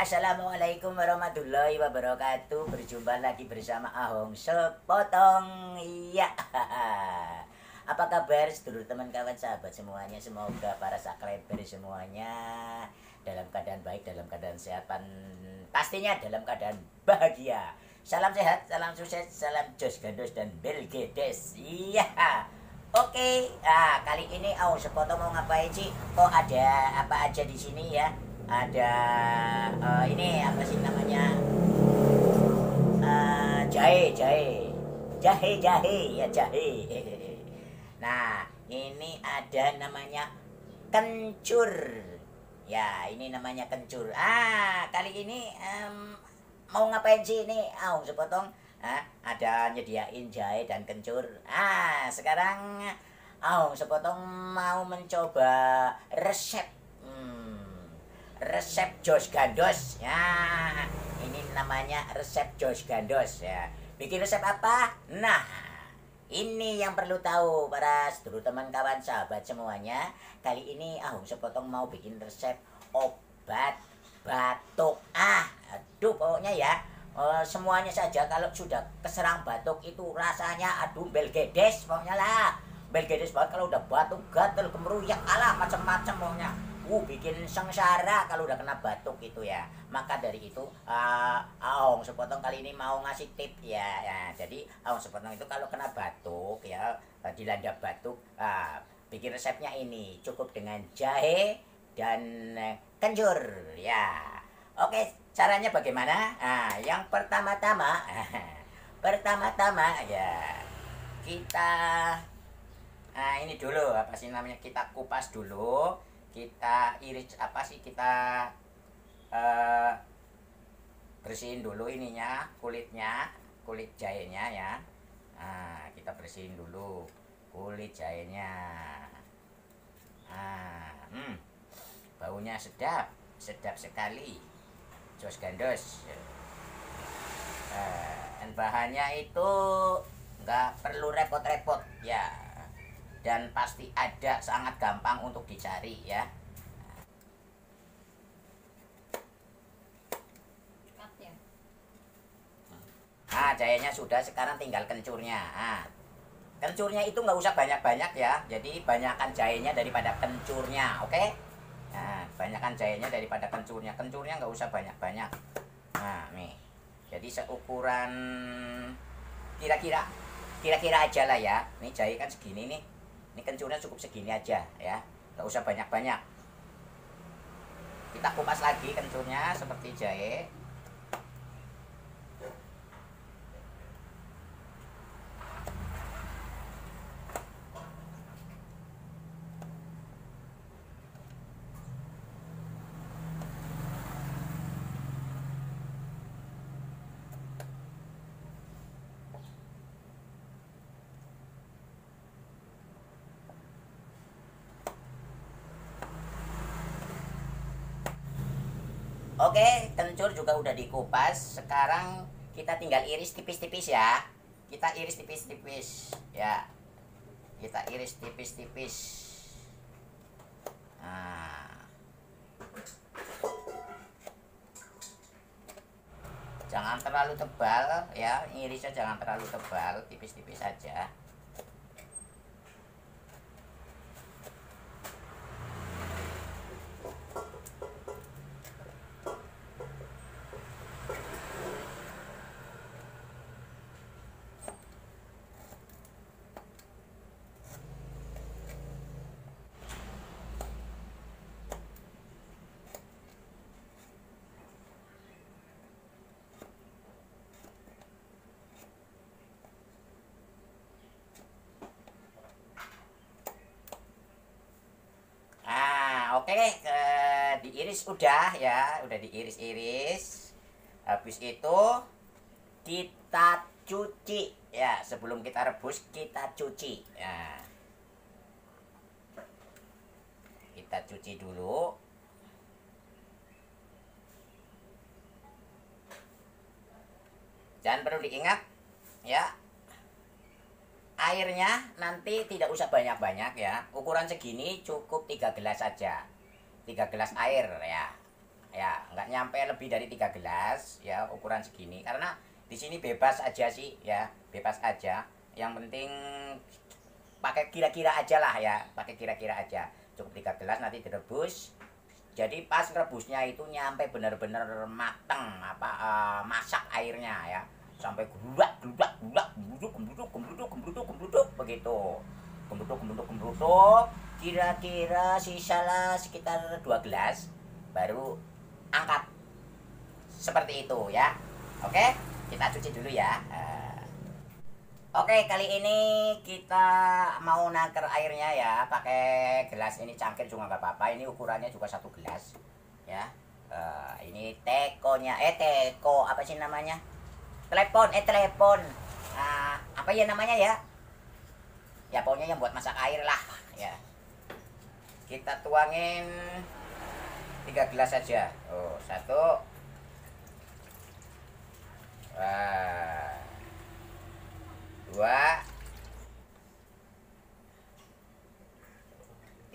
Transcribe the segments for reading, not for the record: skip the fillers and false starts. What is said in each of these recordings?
Assalamualaikum warahmatullahi wabarakatuh. Berjumpa lagi bersama Ahong Sepotong. Iya. Apa kabar sedulur teman kawan sahabat semuanya? Semoga para subscriber semuanya dalam keadaan baik, dalam keadaan sehat, pastinya dalam keadaan bahagia. Salam sehat, salam sukses, salam Jos Gandos dan Belgedes. Iya. Oke, kali ini Ahong Sepotong mau ngapain sih? Kok ada apa aja di sini ya? Ada ini apa sih namanya, jahe ya, jahe. Nah, ini ada namanya kencur ya, ini namanya kencur. Kali ini mau ngapain sih ini Ahong Sepotong? Ada nyediain jahe dan kencur. Sekarang Ahong Sepotong mau mencoba resep Jos Gandos ya. Ini namanya resep Jos Gandos ya. Bikin resep apa? Nah, ini yang perlu tahu para sedulur teman kawan sahabat semuanya. Kali ini Ahong Sepotong mau bikin resep obat batuk. Aduh, pokoknya ya, semuanya saja kalau sudah keserang batuk itu rasanya aduh belgedes pokoknya lah. Belgedes banget kalau udah batuk, gatel, kemeruyak, alah macam-macam pokoknya. Bikin sengsara kalau udah kena batuk itu ya. Maka dari itu Ahong Sepotong kali ini mau ngasih tip ya. Jadi Ahong Sepotong itu kalau kena batuk ya, dilanda batuk, bikin resepnya ini cukup dengan jahe dan kencur ya. Oke, caranya bagaimana? Yang pertama-tama ya kita ini dulu apa sih namanya, kita kupas dulu, kita iris apa sih, kita bersihin dulu ininya, kulit jahenya ya. Kita bersihin dulu kulit jahenya. Baunya sedap sekali Jos Gandos. Dan bahannya itu nggak perlu repot-repot ya, dan pasti ada, sangat gampang untuk dicari ya. Jahenya sudah, sekarang tinggal kencurnya. Kencurnya itu nggak usah banyak-banyak ya, jadi banyakkan jahenya daripada kencurnya, oke? Banyakkan jahenya daripada kencurnya. Kencurnya nggak usah banyak-banyak. Nih, jadi seukuran kira-kira aja lah ya. Ini jahe kan segini nih. Ini kencurnya cukup segini aja ya, nggak usah banyak-banyak. Kita kupas lagi kencurnya seperti jahe. Oke, kencur juga udah dikupas. Sekarang kita tinggal iris tipis-tipis ya. Kita iris tipis-tipis ya. Kita iris tipis-tipis. Jangan terlalu tebal ya, irisnya jangan terlalu tebal, tipis-tipis saja. Oke, diiris udah ya, udah diiris-iris. Habis itu kita cuci ya, sebelum kita rebus kita cuci ya. Kita cuci dulu. Jangan perlu diingat ya, airnya nanti tidak usah banyak-banyak ya. Ukuran segini cukup 3 gelas saja. 3 gelas air ya. Ya, nggak nyampe lebih dari 3 gelas ya, ukuran segini. Karena di sini bebas aja sih ya, bebas aja. Yang penting pakai kira-kira aja lah ya, pakai kira-kira aja. Cukup 3 gelas, nanti direbus. Jadi pas rebusnya itu nyampe benar-benar mateng masak airnya ya, sampai gulak gembluduk begitu, gembluduk kira-kira sisa lah sekitar 2 gelas, baru angkat seperti itu ya. Oke, kita cuci dulu ya. Oke, kali ini kita mau naker airnya ya, pakai gelas ini, cangkir juga nggak apa-apa. Ini ukurannya juga 1 gelas ya. Ini tekonya, teko apa sih namanya? Telepon. Apa ya namanya ya? Ya pokoknya yang buat masak air lah ya. Kita tuangin 3 gelas saja. Oh, 1. Wah. 2,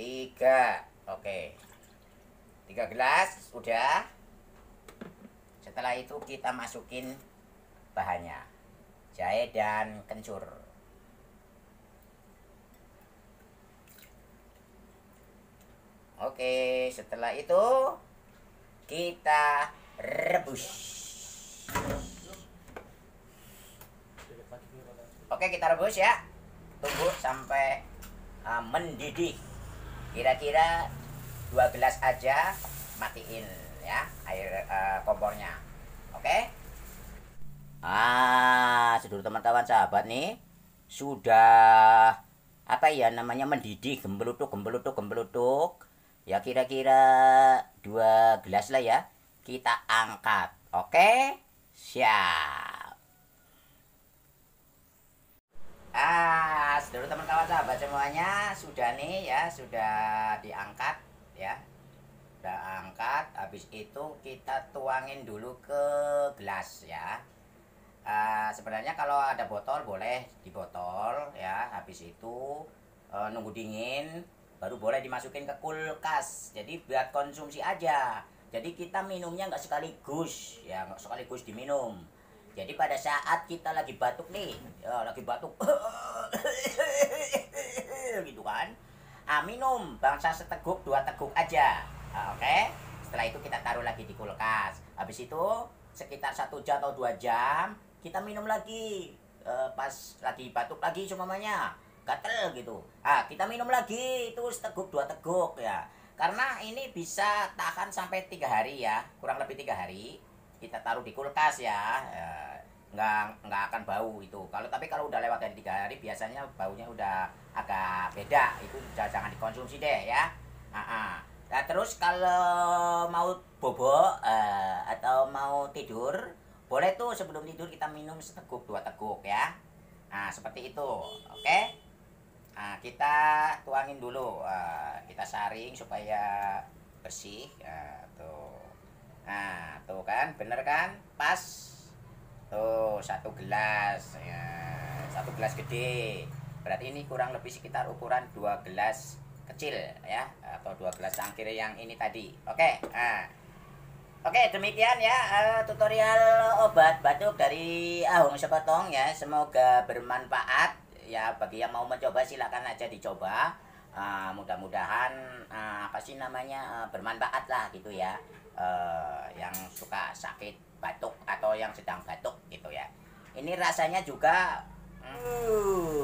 3. Oke, 3 gelas udah. Setelah itu kita masukin bahannya, jahe dan kencur. Oke, setelah itu kita rebus. Oke, kita rebus ya. Tunggu sampai mendidih. Kira-kira 2 gelas aja, matiin ya air kompornya. Oke. Sedulur teman kawan sahabat nih, sudah apa ya namanya, mendidih, gembelutuk. Ya kira-kira 2 gelas lah ya. Kita angkat. Oke. Siap. Sedulur teman kawan sahabat semuanya, sudah nih ya, sudah diangkat ya. Udah angkat, habis itu kita tuangin dulu ke gelas ya. Sebenarnya kalau ada botol boleh di botol ya. Habis itu nunggu dingin baru boleh dimasukin ke kulkas. Jadi buat konsumsi aja. Jadi kita minumnya nggak sekaligus ya, nggak sekaligus diminum. Jadi pada saat kita lagi batuk nih, ya, lagi batuk gitu kan, minum bangsa seteguk 2 teguk aja. Oke. Setelah itu kita taruh lagi di kulkas. Habis itu sekitar 1 jam atau 2 jam kita minum lagi. Pas lagi batuk lagi semuanya gatel gitu, kita minum lagi itu seteguk 2 teguk ya. Karena ini bisa tahan sampai 3 hari ya, kurang lebih 3 hari. Kita taruh di kulkas ya, nggak akan bau itu. Tapi kalau udah lewat dari 3 hari biasanya baunya udah agak beda. Itu jangan dikonsumsi deh ya. Nah, terus kalau mau bobo atau mau tidur, boleh tuh sebelum tidur kita minum seteguk 2 teguk ya. Nah, seperti itu. Oke. Nah, kita tuangin dulu, kita saring supaya bersih. Tuh. Nah, tuh kan, bener kan? Pas. Tuh, 1 gelas ya. 1 gelas gede. Berarti ini kurang lebih sekitar ukuran 2 gelas kecil ya, atau 2 gelas cangkir yang ini tadi. Oke. Oke, demikian ya tutorial obat batuk dari Ahung Sekotong ya. Semoga bermanfaat ya. Bagi yang mau mencoba silakan aja dicoba. Mudah-mudahan apa sih namanya, bermanfaat lah gitu ya. Yang suka sakit batuk atau yang sedang batuk gitu ya. Ini rasanya juga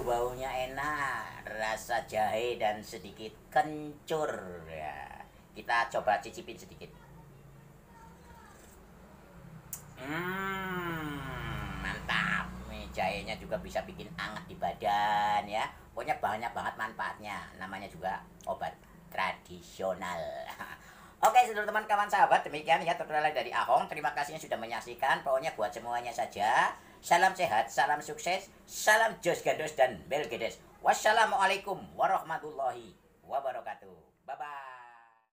baunya enak, rasa jahe dan sedikit kencur ya. Kita coba cicipin sedikit. Mantap. Nih jahenya juga bisa bikin hangat di badan ya. Pokoknya banyak banget manfaatnya. Namanya juga obat tradisional. Oke, seluruh teman kawan sahabat, demikian ya tutorial dari Ahong. Terima kasih yang sudah menyaksikan. Pokoknya buat semuanya saja. Salam sehat, salam sukses, salam Jos Gandos dan Belgedes. Wassalamualaikum warahmatullahi wabarakatuh. Bye bye.